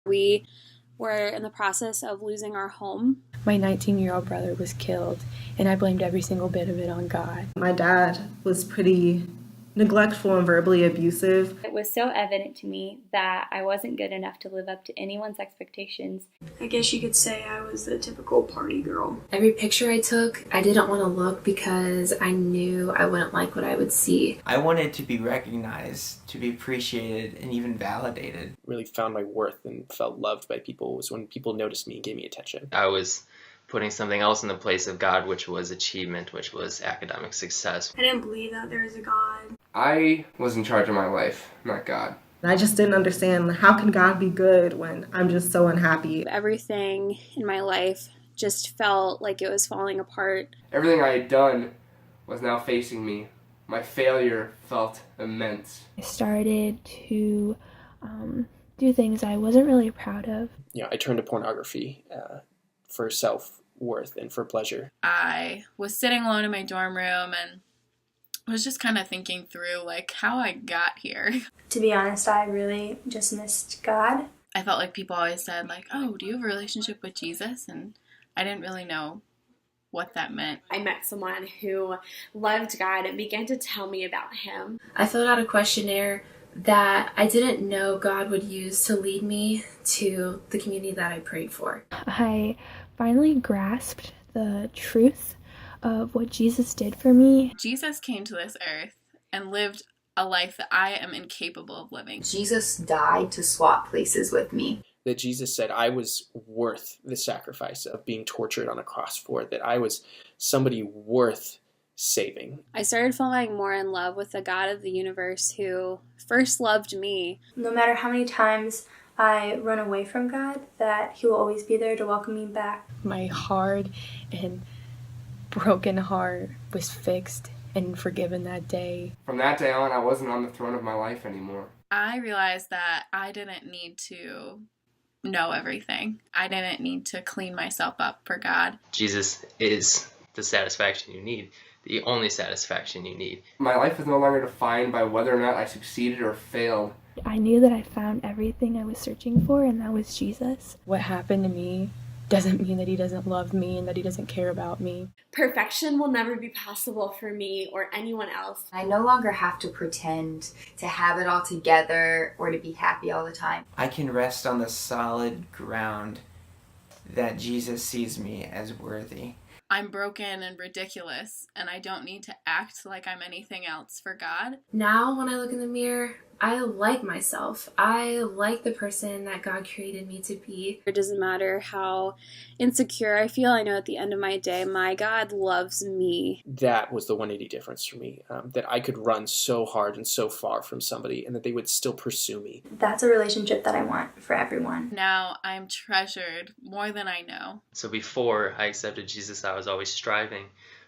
We were in the process of losing our home. My 19-year-old brother was killed, and I blamed every single bit of it on God. My dad was pretty neglectful and verbally abusive. It was so evident to me that I wasn't good enough to live up to anyone's expectations. I guess you could say I was the typical party girl. Every picture I took, I didn't want to look because I knew I wouldn't like what I would see. I wanted to be recognized, to be appreciated, and even validated. Really found my worth and felt loved by people was when people noticed me and gave me attention. I was putting something else in the place of God, which was achievement, which was academic success. I didn't believe that there was a God. I was in charge of my life, not God. And I just didn't understand, how can God be good when I'm just so unhappy? Everything in my life just felt like it was falling apart. Everything I had done was now facing me. My failure felt immense. I started to do things I wasn't really proud of. I turned to pornography for self-worth and for pleasure. I was sitting alone in my dorm room and was just kind of thinking through how I got here. To be honest, I really just missed God. I felt like people always said oh, do you have a relationship with Jesus? And I didn't really know what that meant. I met someone who loved God and began to tell me about him. I filled out a questionnaire that I didn't know God would use to lead me to the community that I prayed for. I finally grasped the truth of what Jesus did for me. Jesus came to this earth and lived a life that I am incapable of living. Jesus died to swap places with me. That Jesus said I was worth the sacrifice of being tortured on a cross for it, that I was somebody worth saving. I started falling more in love with the God of the universe who first loved me. No matter how many times I run away from God, that he will always be there to welcome me back. My hard and broken heart was fixed and forgiven that day. From that day on, I wasn't on the throne of my life anymore. I realized that I didn't need to know everything. I didn't need to clean myself up for God. Jesus is the satisfaction you need, the only satisfaction you need. My life is no longer defined by whether or not I succeeded or failed. I knew that I found everything I was searching for, and that was Jesus. What happened to me doesn't mean that he doesn't love me and that he doesn't care about me. Perfection will never be possible for me or anyone else. I no longer have to pretend to have it all together or to be happy all the time. I can rest on the solid ground that Jesus sees me as worthy. I'm broken and ridiculous, and I don't need to act like I'm anything else for God. Now, when I look in the mirror, I like myself. I like the person that God created me to be. It doesn't matter how insecure I feel. I know at the end of my day, my God loves me. That was the 180 difference for me, that I could run so hard and so far from somebody and that they would still pursue me. That's a relationship that I want for everyone. Now I'm treasured more than I know. So before I accepted Jesus, I was always striving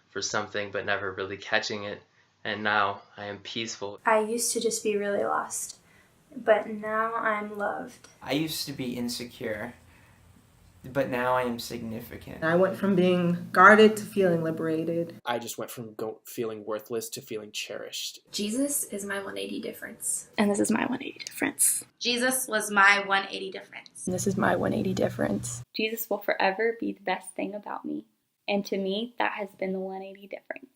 for something but never really catching it. And now I am peaceful. I used to just be really lost, but now I'm loved. I used to be insecure, but now I am significant. I went from being guarded to feeling liberated. I just went from feeling worthless to feeling cherished. Jesus is my 180 difference. And this is my 180 difference. Jesus was my 180 difference. And this is my 180 difference. Jesus will forever be the best thing about me. And to me, that has been the 180 difference.